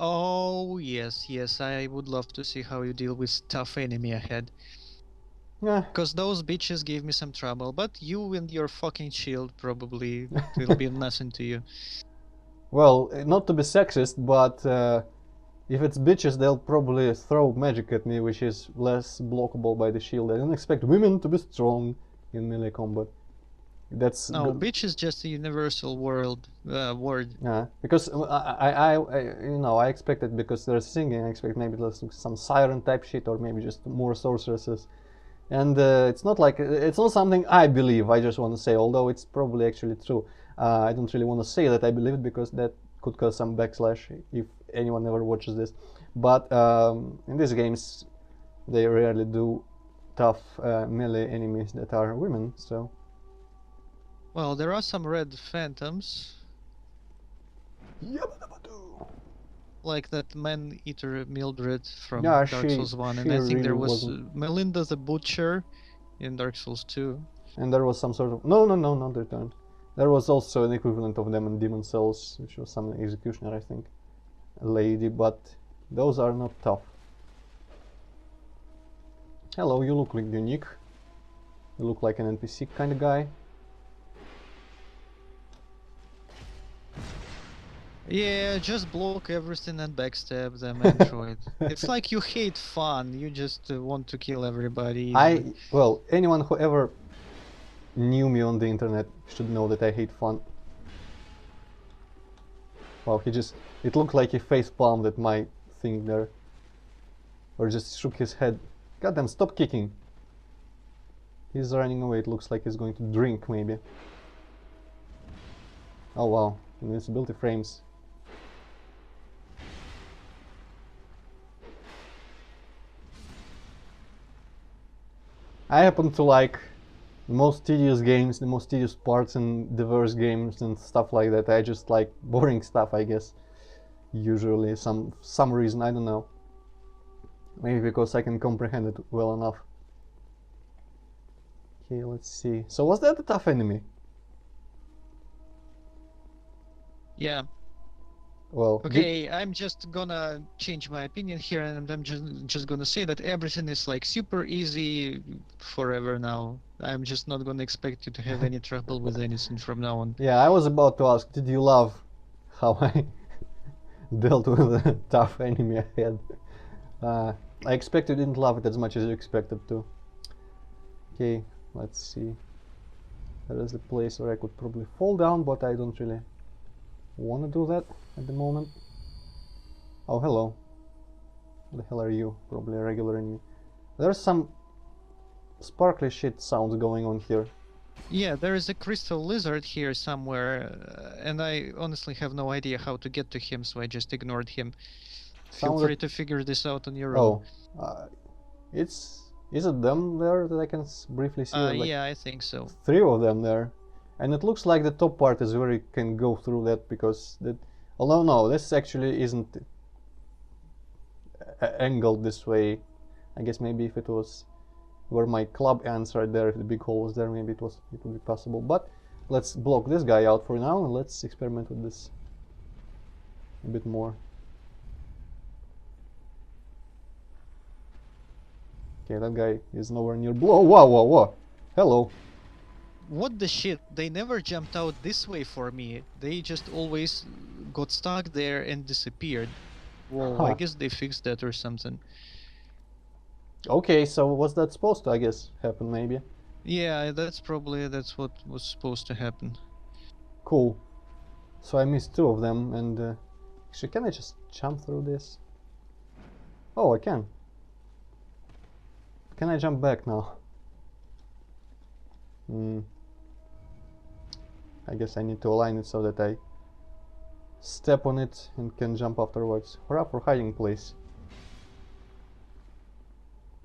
Oh, yes, yes, I would love to see how you deal with tough enemy ahead. Yeah. Because those bitches gave me some trouble, but you and your fucking shield probably will be nothing to you. Well, not to be sexist, but if it's bitches, they'll probably throw magic at me, which is less blockable by the shield. I don't expect women to be strong in melee combat. That's No, good. bitch is just a universal word. Yeah, because I expected, because they're singing, I expect maybe there's some siren type shit, or maybe just more sorceresses. And it's not like it's not something I believe. I just want to say, although it's probably actually true. I don't really want to say that I believe it, because that could cause some backslash if anyone ever watches this. But in these games, they rarely do tough melee enemies that are women. So Well, there are some red phantoms, like that man-eater Mildred from yeah, Dark she Souls 1, she and I think really there was wasn't. Melinda the Butcher in Dark Souls 2. And there was some sort of no, not returned. There was also an equivalent of them in Demon Souls, which was some executioner, I think, a lady, but those are not tough. Hello, you look like unique. You look like an NPC kind of guy. Yeah, just block everything and backstab them, Antroid. It's like you hate fun, you just want to kill everybody easily. Well, anyone who ever knew me on the internet should know that I hate fun. Wow, it looked like he face palmed at my thing there. Or just shook his head. Goddamn, stop kicking. He's running away, it looks like he's going to drink, maybe. Oh wow, invincibility frames. I happen to like the most tedious games, the most tedious parts in diverse games and stuff like that. I just like boring stuff, I guess. Usually, some reason, I don't know. Maybe because I can comprehend it well enough. Okay, let's see. So was that a tough enemy? Yeah. Well, Okay, I'm just gonna change my opinion here, and I'm just gonna say that everything is like super easy forever now. I'm just not gonna expect you to have any trouble with anything from now on. yeah, I was about to ask, did you love how I dealt with a tough enemy ahead? I expect you didn't love it as much as you expected to. Okay, let's see. There is a place where I could probably fall down, but I don't really want to do that at the moment. Oh, hello. What the hell are you? Probably a regular enemy. There's some sparkly shit sounds going on here. Yeah, there is a crystal lizard here somewhere, and I honestly have no idea how to get to him, so I just ignored him. Feel free to figure this out on your own. Oh, is it them there that I can briefly see? Like Yeah, I think so. 3 of them there, and it looks like the top part is where you can go through that, because that. Although no, this actually isn't angled this way. I guess maybe if it was where my club ends right there, if the big hole was there, maybe it would be possible. But let's block this guy out for now, and let's experiment with this a bit more. Okay, that guy is nowhere near blow. Whoa, whoa, whoa. Hello. What the shit? They never jumped out this way for me. They just always got stuck there and disappeared. Whoa, I Huh. guess they fixed that or something. Okay, so what's that supposed to, I guess, happen maybe? Yeah, that's what was supposed to happen. Cool. So I missed 2 of them, and actually, can I just jump through this? Oh, I can. Can I jump back now? Hmm. I guess I need to align it so that I step on it and can jump afterwards. Hurrah for hiding place.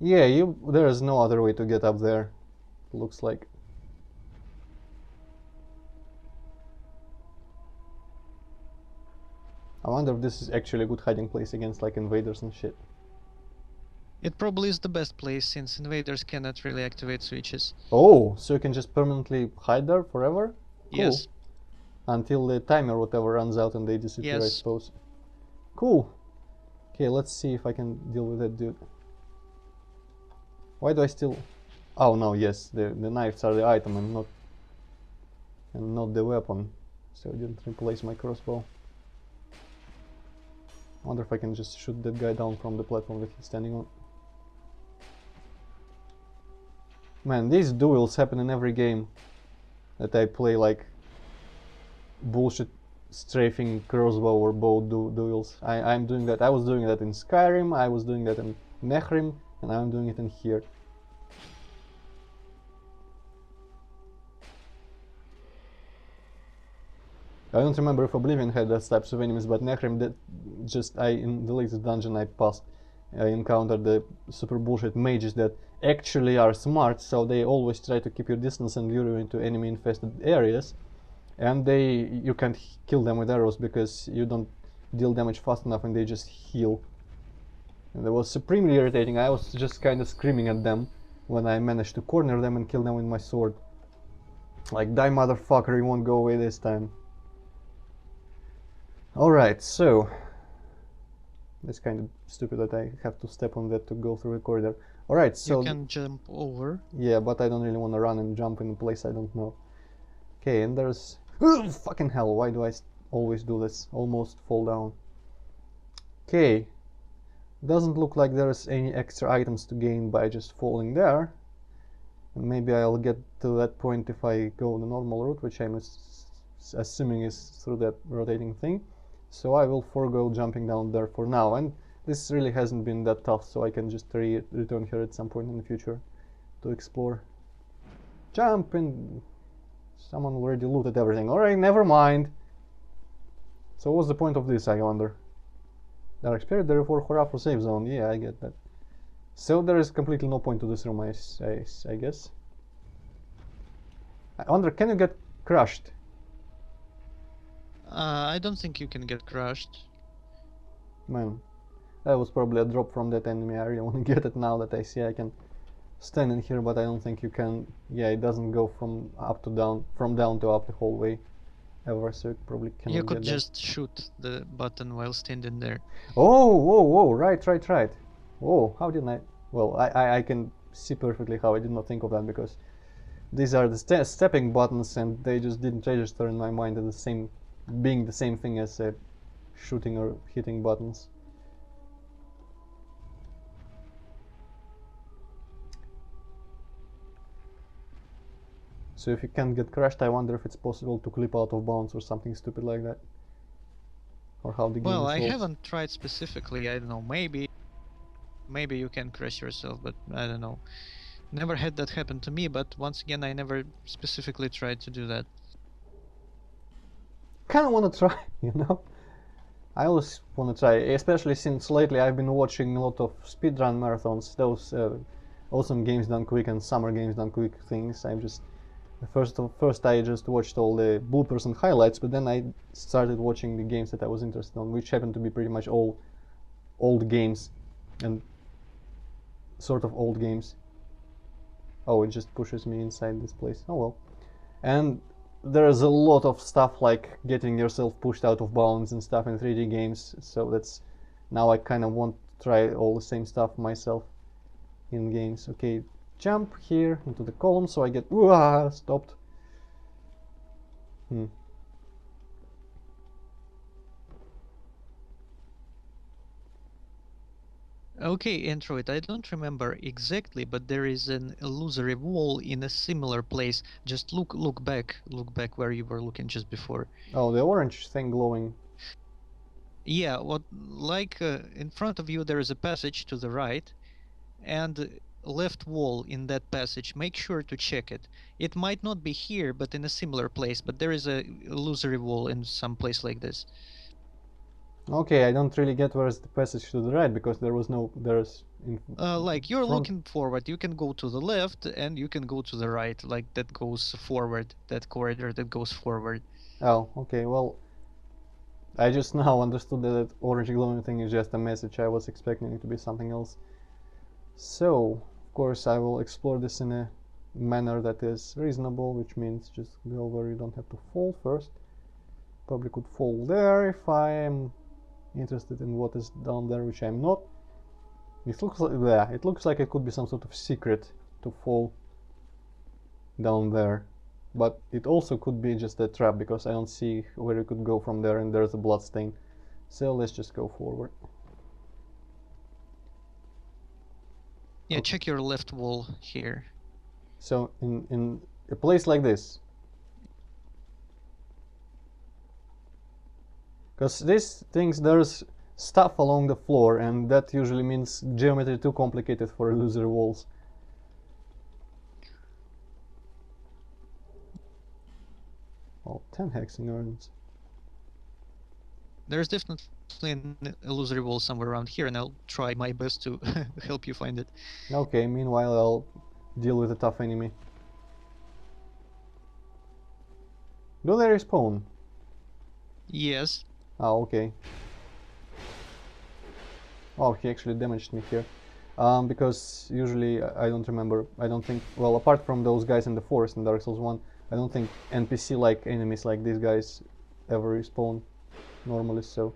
Yeah, there is no other way to get up there, looks like. I wonder if this is actually a good hiding place against like invaders and shit. It probably is the best place since invaders cannot really activate switches. Oh, so you can just permanently hide there forever? Cool. Yes. Until the timer whatever runs out and they disappear, I Yes. suppose. Cool. Okay, let's see if I can deal with that dude. Why do I still... Oh no, yes, the knives are the item and not the weapon. So I didn't replace my crossbow. I wonder if I can just shoot that guy down from the platform that he's standing on. Man, these duels happen in every game that I play, like bullshit strafing crossbow or bow duels. I'm doing that. I was doing that in Skyrim, I was doing that in Nehrim, and I'm doing it in here. I don't remember if Oblivion had those types of enemies, but Nehrim, in the latest dungeon I passed, I encountered the super bullshit mages that actually are smart, so they always try to keep your distance and lure you into enemy infested areas, and you can't kill them with arrows because you don't deal damage fast enough and they just heal. And that was supremely irritating. I was just kind of screaming at them when I managed to corner them and kill them with my sword. Like, die motherfucker, you won't go away this time. Alright, so it's kind of stupid that I have to step on that to go through the corridor. Alright, so you can jump over. yeah, but I don't really want to run and jump in a place I don't know. Okay, and there's... Ugh, fucking hell, why do I always do this? Almost fall down. Okay, doesn't look like there's any extra items to gain by just falling there. And maybe I'll get to that point if I go the normal route, which I'm assuming is through that rotating thing. So I will forego jumping down there for now, and this really hasn't been that tough, so I can just return here at some point in the future to explore. Jump in! Someone already looted everything. Alright, never mind. So what's the point of this, I wonder? Dark Spirit, therefore hurrah for save zone. Yeah, I get that. So there is completely no point to this room, I guess. I wonder, can you get crushed? I don't think you can get crushed. Man, that was probably a drop from that enemy. I really want to get it now that I see I can stand in here, but I don't think you can. Yeah, it doesn't go from up to down, from down to up the whole way ever, so you probably cannot You get could that. just shoot the button while standing there. Oh, whoa, whoa, right. Whoa, how didn't I? Well, I can see perfectly how I did not think of that, because these are the stepping buttons and they just didn't register in my mind as being the same thing as shooting or hitting buttons. So if you can't get crushed, I wonder if it's possible to clip out of bounds or something stupid like that. Or how the game Well, is I solved. haven't tried specifically. I don't know. Maybe you can crush yourself, but I don't know. Never had that happen to me, but once again, I never specifically tried to do that. Kind of want to try, you know? I always want to try, especially since lately I've been watching a lot of speedrun marathons, those awesome games done quick and summer games done quick things. I'm just first I just watched all the bloopers and highlights, but then I started watching the games that I was interested in, which happened to be pretty much all old games and sort of old games. Oh, it just pushes me inside this place. Oh well. And there's a lot of stuff like getting yourself pushed out of bounds and stuff in 3D games, so that's now I kind of want to try all the same stuff myself in games. Okay, jump here into the column so I get stopped. Okay, Antroid, I don't remember exactly, but there is an illusory wall in a similar place. Just look back where you were looking just before. Oh, the orange thing glowing. Yeah, in front of you there is a passage to the right, and left wall in that passage. Make sure to check it. It might not be here, but in a similar place. But there is a illusory wall in some place like this. Okay, I don't really get where's the passage to the right, because Like you're front. looking forward, you can go to the left and you can go to the right, like that goes forward, that corridor that goes forward. Oh, okay, well, I just now understood that orange glowing thing is just a message. I was expecting it to be something else. So, of course, I will explore this in a manner that is reasonable, which means just go where you don't have to fall first. Probably could fall there if I am interested in what is down there, which I'm not. It looks like, yeah, it looks like it could be some sort of secret to fall down there, but it also could be just a trap because I don't see where you could go from there, and there's a blood stain. So let's just go forward. Yeah, check your left wall here. So in a place like this, because these things, there's stuff along the floor, and that usually means geometry too complicated for illusory walls. Oh, 10 hexing urns. There's definitely an illusory wall somewhere around here, and I'll try my best to help you find it. Okay, meanwhile I'll deal with a tough enemy. Do they respawn? Yes. Oh, okay. Oh, he actually damaged me here. Because usually I don't remember, I don't think, well, apart from those guys in the forest in Dark Souls 1, I don't think NPC-like enemies like these guys ever respawn normally, so...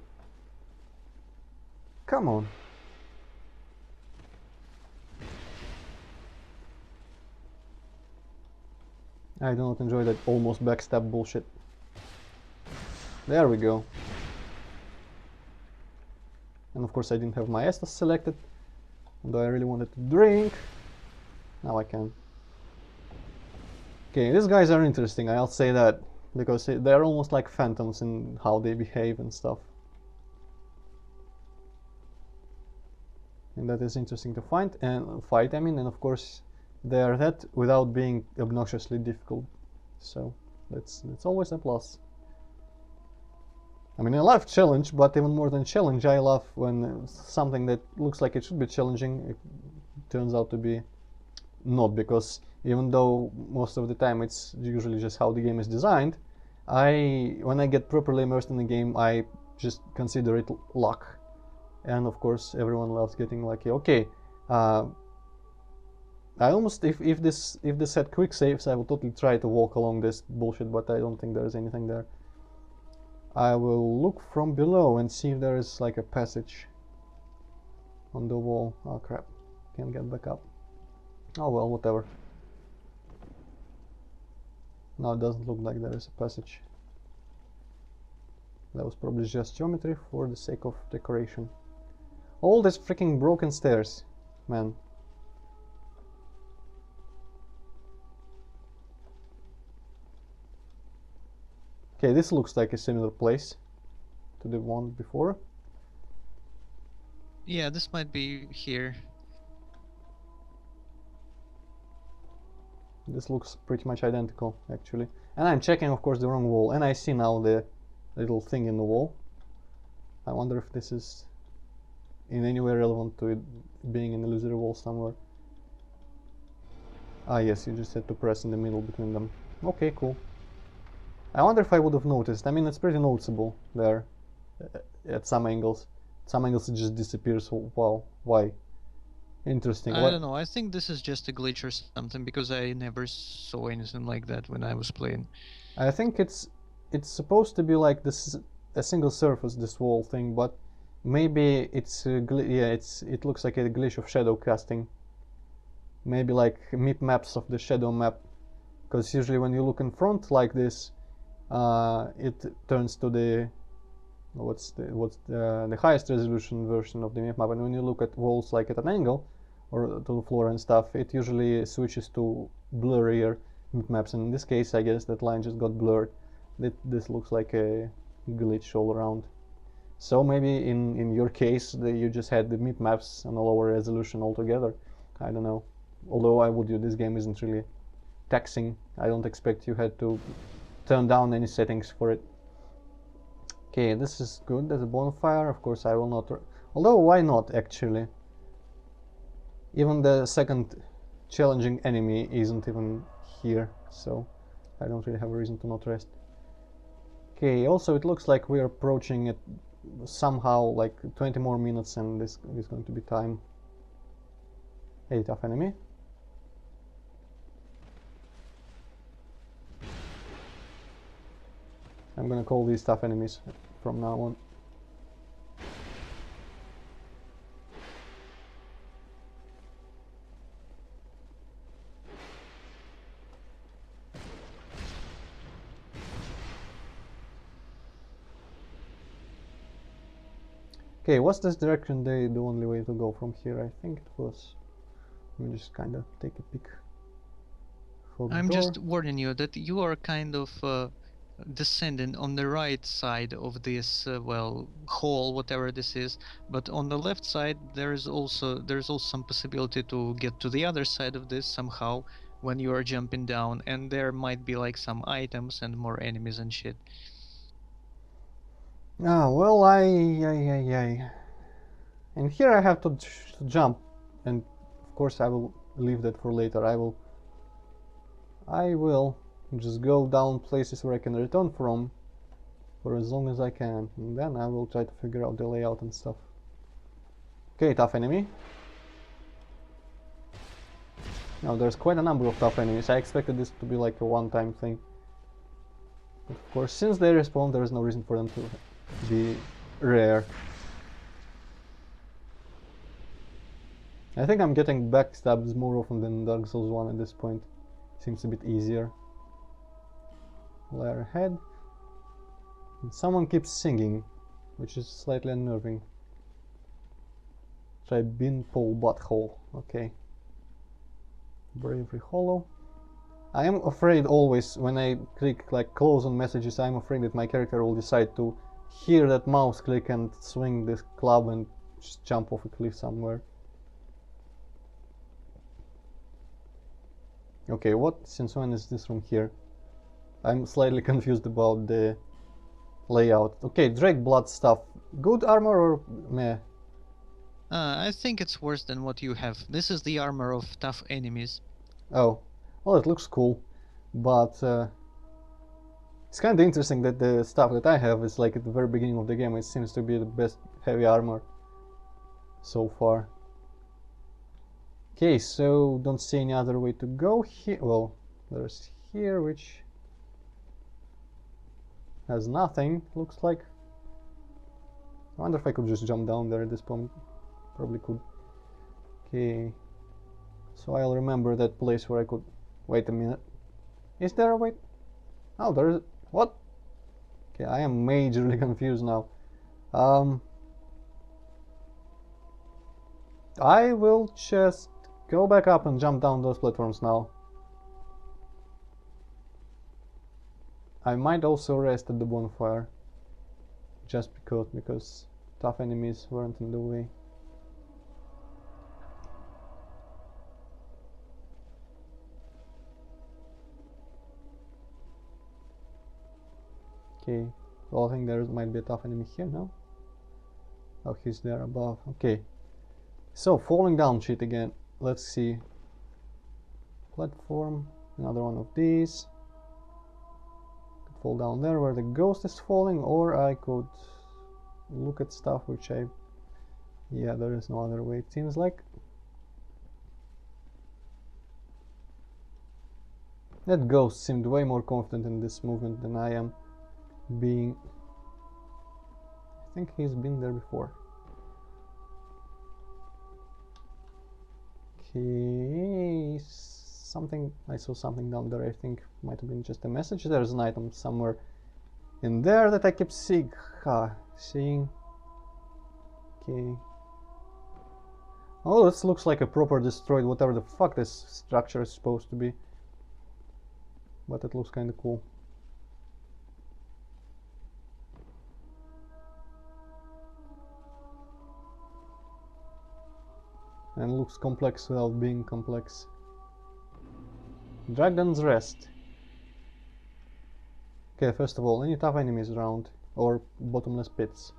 Come on! I do not enjoy that almost backstab bullshit. There we go. And of course I didn't have my Estus selected, although I really wanted to drink. Now I can. Okay, these guys are interesting, I'll say that, because they're almost like phantoms in how they behave and stuff. And that is interesting to find and fight, I mean, and of course they are that without being obnoxiously difficult. So that's always a plus. I mean, I love challenge, but even more than challenge, I love when something that looks like it should be challenging, it turns out to be not, because even though most of the time it's usually just how the game is designed, when I get properly immersed in the game, I just consider it luck. And of course everyone loves getting lucky. Okay, I almost, if this had quick saves, I would totally try to walk along this bullshit, but I don't think there's anything there. I will look from below and see if there is like a passage on the wall. Oh crap, can't get back up. Oh well, whatever. No, it doesn't look like there is a passage. That was probably just geometry for the sake of decoration. All these freaking broken stairs, man. Okay, this looks like a similar place to the one before. Yeah, this might be here. This looks pretty much identical, actually. And I'm checking, of course, the wrong wall, and I see now the little thing in the wall. I wonder if this is in any way relevant to it being an illusory wall somewhere. Ah yes, you just had to press in the middle between them. Okay, cool. I wonder if I would have noticed. I mean, it's pretty noticeable there at some angles. Some angles it just disappears. Wow, why? Interesting. I don't know, I think this is just a glitch or something, because I never saw anything like that when I was playing. I think it's supposed to be like this, a single surface, this wall thing, but maybe it's yeah, it looks like a glitch of shadow casting. Maybe like mip maps of the shadow map, because usually when you look in front like this, it turns to the what's the highest resolution version of the map map, and when you look at walls like at an angle or to the floor and stuff, it usually switches to blurrier map maps, and in this case I guess that line just got blurred. This looks like a glitch all around. So maybe in your case you just had the map maps on a lower resolution altogether. I don't know. Although I would, this game isn't really taxing. I don't expect you had to turn down any settings for it. Okay, this is good. There's a bonfire. Of course I will not, although why not actually? Even the second challenging enemy isn't even here, so I don't really have a reason to not rest. Okay, also it looks like we're approaching it somehow, like 20 more minutes, and this is going to be time. Hey, tough enemy. I'm gonna call these tough enemies from now on. Okay, was this direction the only way to go from here? I think it was. Let me just kind of take a peek. I'm Door. just warning you that you are kind of descending on the right side of this well, hole, whatever this is, but on the left side there's also some possibility to get to the other side of this somehow when you are jumping down, and there might be like some items and more enemies and shit. Ah, well, I. And here I have to jump, and of course I will leave that for later. I will just go down places where I can return from for as long as I can, and then I will try to figure out the layout and stuff. Okay, tough enemy. Now there's quite a number of tough enemies. I expected this to be like a one-time thing. But of course, since they respawn, there is no reason for them to be rare. I think I'm getting backstabs more often than Dark Souls 1 at this point. Seems a bit easier. Layer ahead. And someone keeps singing, which is slightly unnerving. Try Beanpole Butthole. Okay. Bravery Hollow. I am afraid always when I click like close on messages, I'm afraid that my character will decide to hear that mouse click and swing this club and just jump off a cliff somewhere. Okay, what? Since when is this room here? I'm slightly confused about the layout. Okay, Drake blood stuff. Good armor or meh? I think it's worse than what you have. This is the armor of tough enemies. Oh, well, it looks cool, but it's kind of interesting that the stuff that I have is like at the very beginning of the game. It seems to be the best heavy armor so far. Okay, so don't see any other way to go here. Well, there's here, which has nothing, looks like. I wonder if I could just jump down there at this point. Probably could. Okay, so I'll remember that place where I could... Wait a minute. Is there a way? Oh, there is... What? Okay, I am majorly confused now. I will just go back up and jump down those platforms now. I might also rest at the bonfire. Just because tough enemies weren't in the way. Okay, well, I think there might be a tough enemy here now. Oh, he's there above. Okay, so falling down shit again. Let's see. Platform, another one of these. Could fall down there where the ghost is falling, or I could look at stuff which I... Yeah, there is no other way, it seems like. That ghost seemed way more confident in this movement than I am being. I think he's been there before. Okay, something... I saw something down there. I think might have been just a message. There's an item somewhere in there that I kept seeing. Okay. Oh, this looks like a proper destroyed whatever the fuck this structure is supposed to be. But it looks kind of cool. And looks complex without being complex. Dragon's Rest. Okay, first of all, any tough enemies around? Or bottomless pits?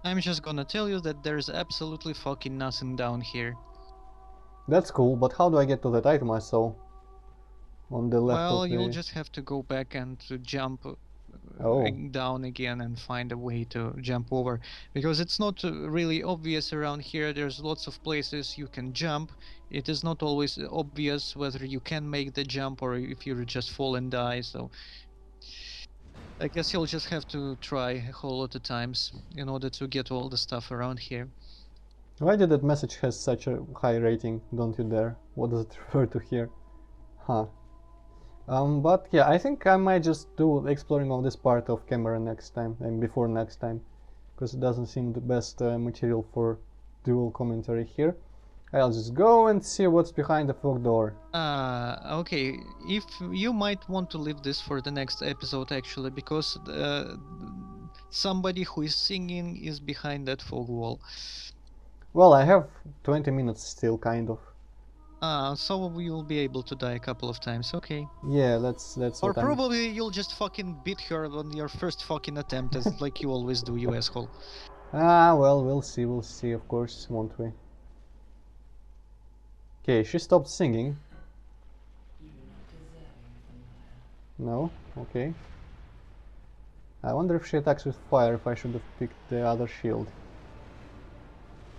I'm just gonna tell you that there's absolutely fucking nothing down here. That's cool, but how do I get to that item I saw? On the left Well, of you'll the... just have to go back and jump Oh. down again and find a way to jump over, because it's not really obvious around here. There's lots of places you can jump. It is not always obvious whether you can make the jump or if you just fall and die, so I guess you'll just have to try a whole lot of times in order to get all the stuff around here. Why did that message has such a high rating? Don't you dare. What does it refer to here? Huh. But yeah, I think I might just do exploring of this part of camera next time, and before next time. because it doesn't seem the best material for dual commentary here. I'll just go and see what's behind the fog door. Okay. If you might want to leave this for the next episode, actually, because somebody who is singing is behind that fog wall. Well, I have 20 minutes still, kind of. So we will be able to die a couple of times. Okay. Yeah, that's Or what I'm... probably you'll just fucking beat her on your first fucking attempt, as like you always do, you asshole. Well, we'll see, of course, won't we? Okay, she stopped singing. No? Okay. I wonder if she attacks with fire, if I should have picked the other shield.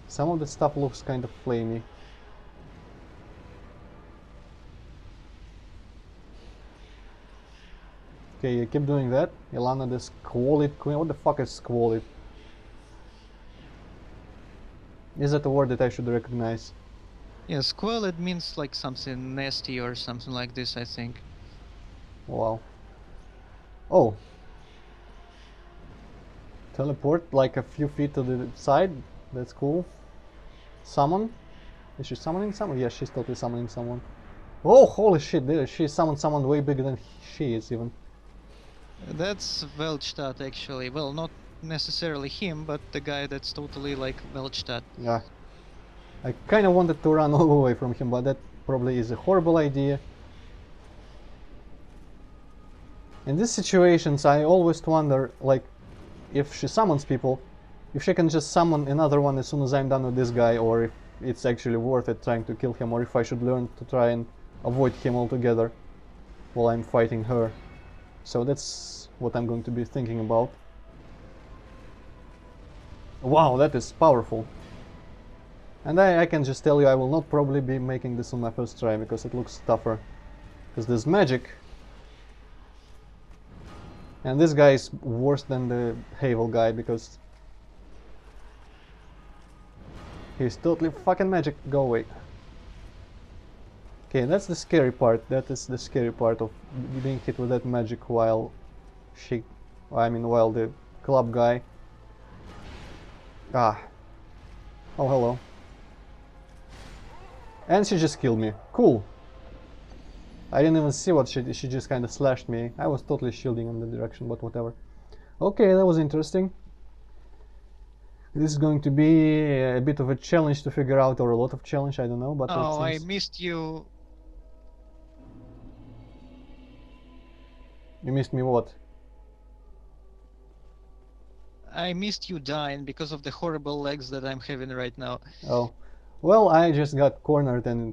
Some of the stuff looks kind of flamey. Okay, you keep doing that. Ilana, the squalid queen. What the fuck is squalid? Is that a word that I should recognize? Yeah, squalid means like something nasty or something like this, I think. Wow. Oh. Teleport like a few feet to the side. That's cool. Summon. Is she summoning someone? Yes, she's totally summoning someone. Oh, holy shit, she summoned someone way bigger than she is even. That's Weltstadt, actually. Well, not necessarily him, but the guy that's totally like Weltstadt. Yeah. I kind of wanted to run all away from him, but that probably is a horrible idea. In these situations, I always wonder, like, if she summons people, if she can just summon another one as soon as I'm done with this guy, or if it's actually worth it trying to kill him, or if I should learn to try and avoid him altogether while I'm fighting her. So that's what I'm going to be thinking about. Wow, that is powerful. And I can just tell you I will not probably be making this on my first try, because it looks tougher. Because there's magic. And this guy is worse than the Havel guy, because he's totally fucking magic. Go away. Okay, that's the scary part. That is the scary part of being hit with that magic while while the club guy... Ah. Oh, hello. And she just killed me. Cool. I didn't even see what she just kind of slashed me. I was totally shielding in the direction, but whatever. Okay, that was interesting. This is going to be a bit of a challenge to figure out, or a lot of challenge, I don't know, but Oh, it I seems... missed you. You missed me what? I missed you dying because of the horrible legs that I'm having right now. Oh. Well, I just got cornered and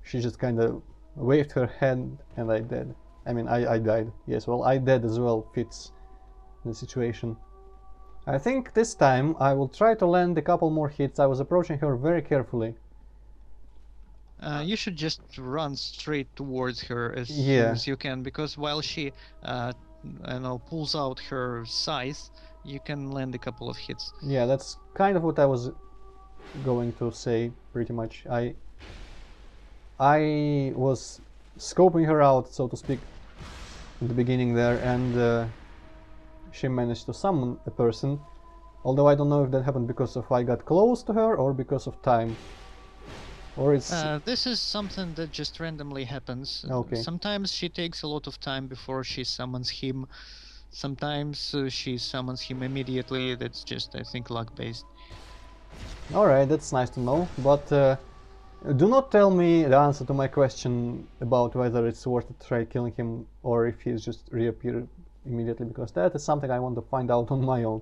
she just kind of waved her hand and I died. I mean, I died. Yes, well, I dead as well fits the situation. I think this time I will try to land a couple more hits. I was approaching her very carefully. You should just run straight towards her as soon Yeah. as you can, because while she, I know, pulls out her scythe, you can land a couple of hits. Yeah, that's kind of what I was going to say, pretty much. I was scoping her out, so to speak, in the beginning there, and she managed to summon a person. Although I don't know if that happened because of I got close to her or because of time. Or it's... This is something that just randomly happens. Okay. Sometimes she takes a lot of time before she summons him. Sometimes she summons him immediately. That's just, I think, luck-based. Alright, that's nice to know, but do not tell me the answer to my question about whether it's worth it to try killing him or if he's just reappear immediately, because that is something I want to find out on my own.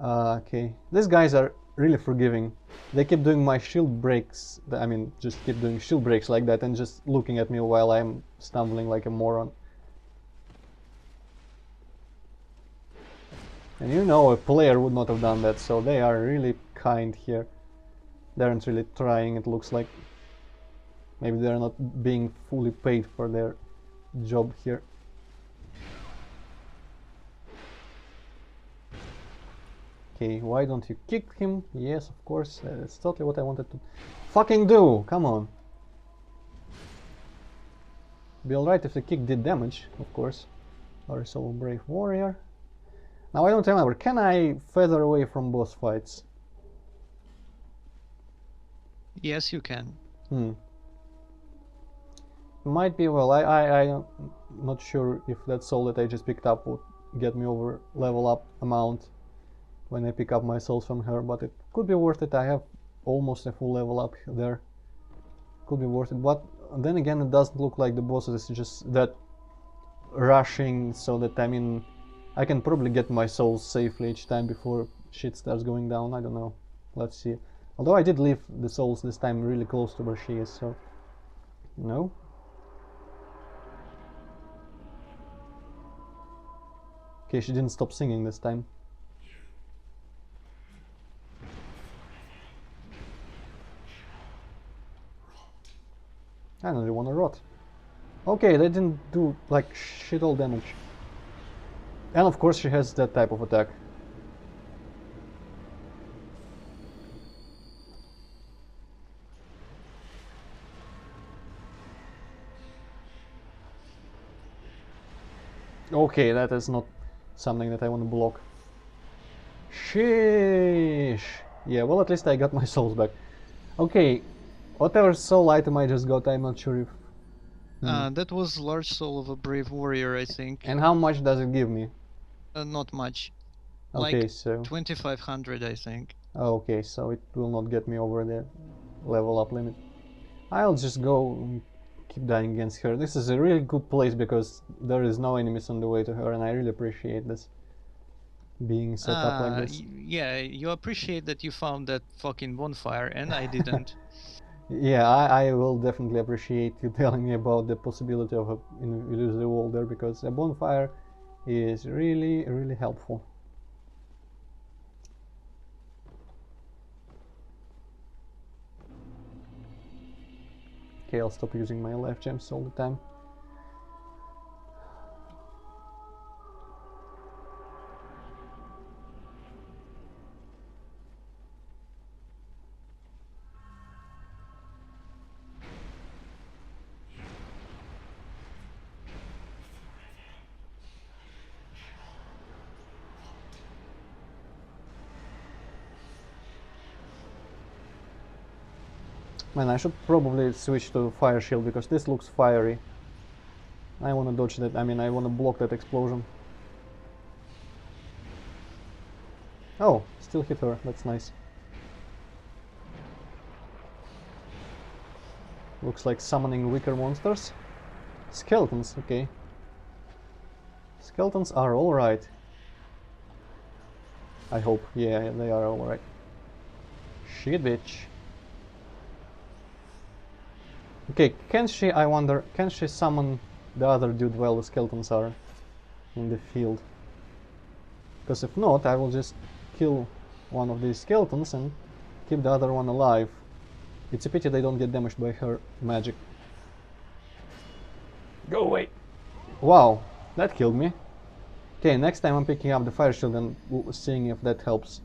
Okay, these guys are really forgiving. They keep doing my shield breaks, I mean, just keep doing shield breaks like that and just looking at me while I'm stumbling like a moron. And you know, a player would not have done that, so they are really kind here. They aren't really trying, it looks like. Maybe they're not being fully paid for their job here. Okay, why don't you kick him? Yes, of course, that's totally what I wanted to fucking do! Come on! Be alright if the kick did damage, of course. Or so brave warrior. Now I don't remember. Can I feather away from boss fights? Yes, you can. Might be. Well, I'm not sure if that soul that I just picked up would get me over level up amount when I pick up my souls from her, but it could be worth it. I have almost a full level up there. Could be worth it, but then again, it doesn't look like the bosses is just that rushing, so that I mean, I can probably get my souls safely each time before shit starts going down. I don't know. Let's see. Although I did leave the souls this time really close to where she is, so no. Okay, she didn't stop singing this time. I don't really want to rot. Okay, they didn't do like shit all damage. And of course she has that type of attack. Okay, that is not something that I want to block. Sheesh. Yeah, well, at least I got my souls back. Okay, whatever soul item I just got, I'm not sure if... That was large soul of a brave warrior, I think. And how much does it give me? Not much. Okay, Like so... 2500, I think. Okay, so it will not get me over the level up limit. I'll just go and keep dying against her. This is a really good place because there is no enemies on the way to her, and I really appreciate this being set up like this. Yeah, you appreciate that you found that fucking bonfire, and I didn't. Yeah, I will definitely appreciate you telling me about the possibility of an illusory wall there, because a bonfire is really, really helpful. Okay, I'll stop using my life gems all the time. Man, I should probably switch to fire shield because this looks fiery. I want to dodge that, I mean I want to block that explosion. Oh, still hit her, that's nice. Looks like summoning weaker monsters. Skeletons, okay. Skeletons are alright. I hope, yeah, they are alright. Shit, bitch. Okay, can she, I wonder, can she summon the other dude while the skeletons are in the field? Because if not, I will just kill one of these skeletons and keep the other one alive. It's a pity they don't get damaged by her magic. Go away! Wow, that killed me. Okay, next time I'm picking up the fire shield and seeing if that helps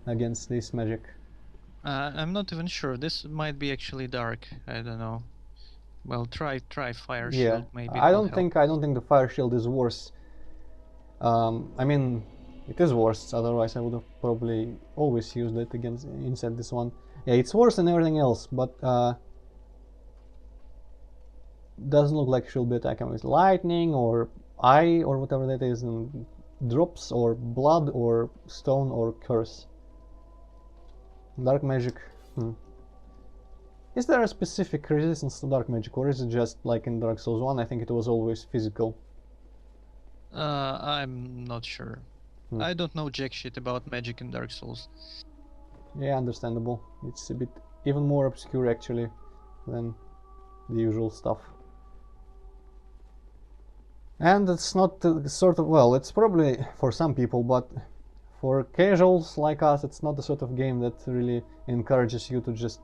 against this magic. I'm not even sure. This might be actually dark. I don't know. Well, try fire shield. Maybe I don't think the fire shield is worse. I mean, it is worse. Otherwise, I would have probably always used it against inside this one. Yeah, it's worse than everything else, but doesn't look like she'll be attacking with lightning or eye or whatever that is, and drops or blood or stone or curse. Dark magic. Is there a specific resistance to dark magic, or is it just like in Dark Souls 1? I think it was always physical. I'm not sure. I don't know jack shit about magic in Dark Souls. Yeah, understandable. It's a bit even more obscure actually than the usual stuff. And it's not the sort of, well, it's probably for some people, but for casuals like us, it's not the sort of game that really encourages you to just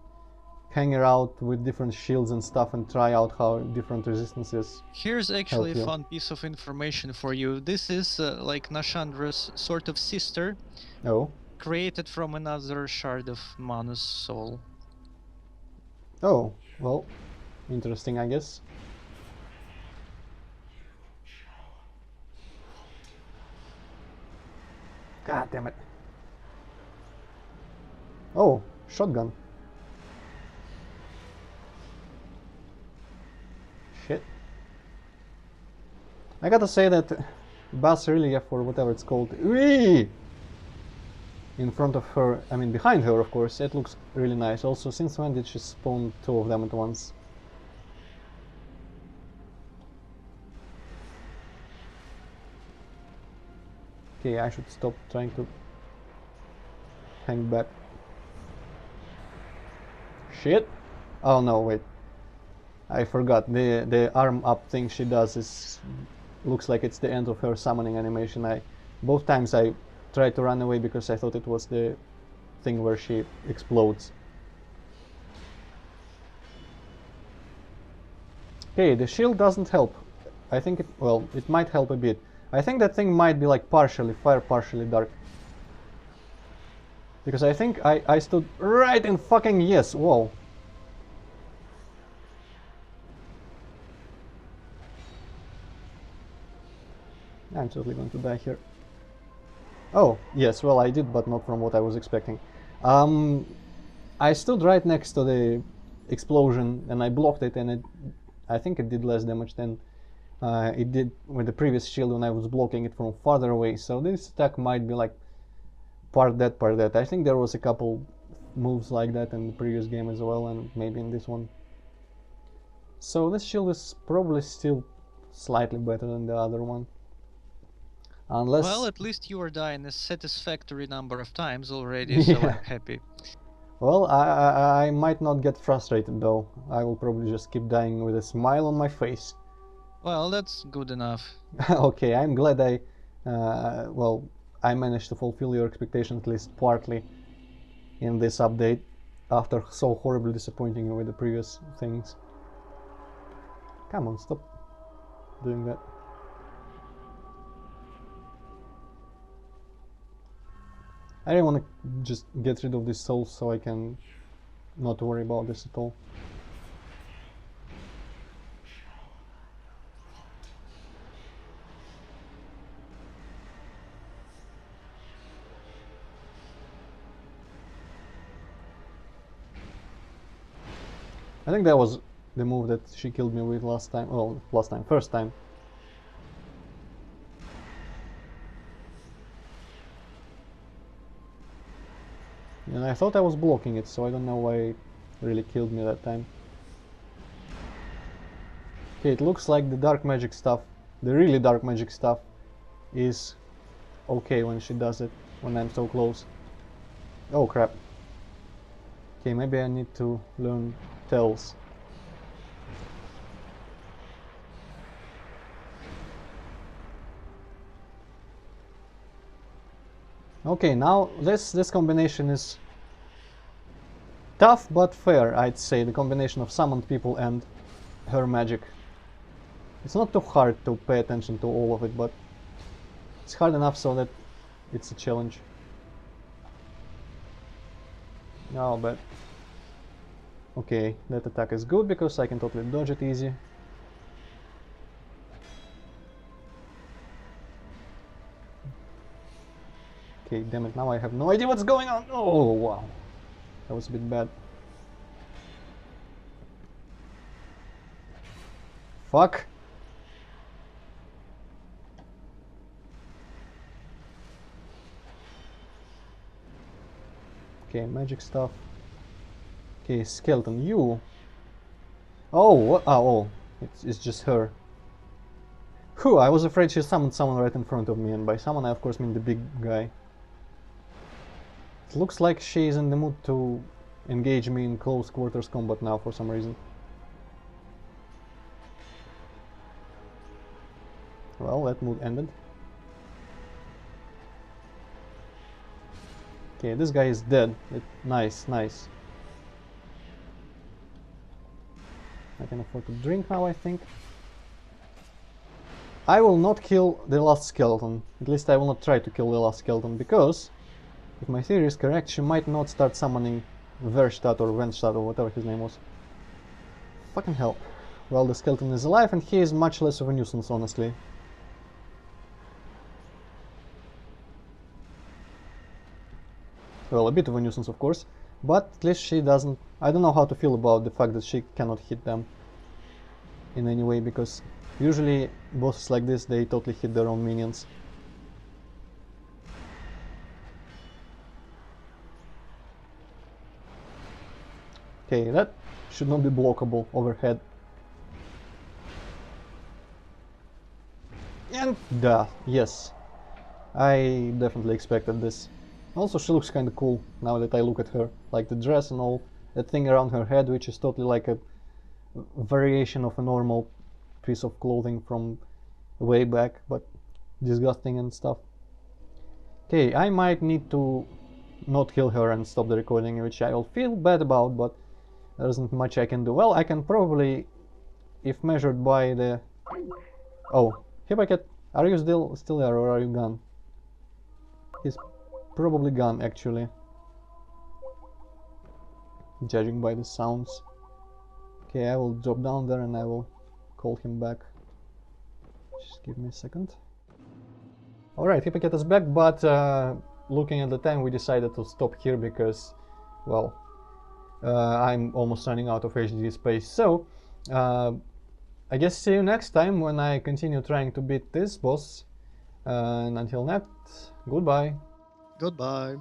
hang around with different shields and stuff and try out how different resistances. Here's actually a fun piece of information for you. This is like Nashandra's sort of sister. Oh. Created from another shard of Manu's soul. Oh, well, interesting, I guess. God damn it. Oh, shotgun. Shit. I gotta say that bas relief or whatever it's called, whee! In front of her, I mean behind her of course, it looks really nice. Also, since when did she spawn two of them at once? Okay, I should stop trying to hang back. Shit! Oh no, wait. I forgot. The arm up thing she does is looks like it's the end of her summoning animation. Both times I tried to run away because I thought it was the thing where she explodes. Okay, the shield doesn't help. I think it might help a bit. I think that thing might be like partially fire, partially dark. Because I think I stood right in fucking yes, whoa. I'm totally going to die here. Oh, yes, well I did, but not from what I was expecting. I stood right next to the explosion and I blocked it, and I think it did less damage than it did with the previous shield when I was blocking it from farther away. So this attack might be like part that, part that. I think there was a couple moves like that in the previous game as well, and maybe in this one. So this shield is probably still slightly better than the other one. Unless... Well, at least you are dying a satisfactory number of times already, so Yeah. I'm happy. Well, I might not get frustrated though. I will probably just keep dying with a smile on my face. Well, that's good enough. Okay, I'm glad I managed to fulfill your expectations at least partly in this update after so horribly disappointing you with the previous things. Come on, stop doing that. I really want to just get rid of these souls so I can not worry about this at all. I think that was the move that she killed me with last time. Well, first time. And I thought I was blocking it, so I don't know why it really killed me that time. Okay, it looks like the dark magic stuff, the really dark magic stuff, is okay when she does it, when I'm so close. Oh crap. Okay, maybe I need to learn tells. Okay, now this combination is tough but fair, I'd say, the combination of summoned people and her magic. It's not too hard to pay attention to all of it, but it's hard enough so that it's a challenge. Oh, but okay, that attack is good because I can totally dodge it easy. Okay, damn it, now I have no idea what's going on. Oh, wow. That was a bit bad. Fuck. Okay, magic stuff. Okay, skeleton, you. Oh, oh, it's just her. Whew, I was afraid she summoned someone right in front of me, and by someone I of course mean the big guy. It looks like she is in the mood to engage me in close quarters combat now for some reason. Well, that mood ended. Okay, this guy is dead. Nice, nice. I can afford to drink now, I think. I will not kill the last skeleton. At least I will not try to kill the last skeleton, because if my theory is correct, she might not start summoning Verstadt or Venstadt or whatever his name was. Fucking hell. Well, the skeleton is alive and he is much less of a nuisance, honestly. Well, a bit of a nuisance, of course, but at least she doesn't. I don't know how to feel about the fact that she cannot hit them in any way, because usually bosses like this, they totally hit their own minions. Okay, that should not be blockable overhead. And death, yes. I definitely expected this. Also, she looks kinda cool now that I look at her. Like the dress and all, that thing around her head, which is totally like a variation of a normal piece of clothing from way back, but disgusting and stuff. Okay, I might need to not kill her and stop the recording, which I will feel bad about, but there isn't much I can do. Well, I can probably, if measured by the... Oh, Hippocat, are you still there or are you gone? He's probably gone, actually. Judging by the sounds. Okay, I will drop down there and I will call him back. Just give me a second. Alright, Hippocat is back, but looking at the time we decided to stop here because, well, I'm almost running out of HDD space. So, I guess see you next time when I continue trying to beat this boss. And until next, goodbye. Goodbye.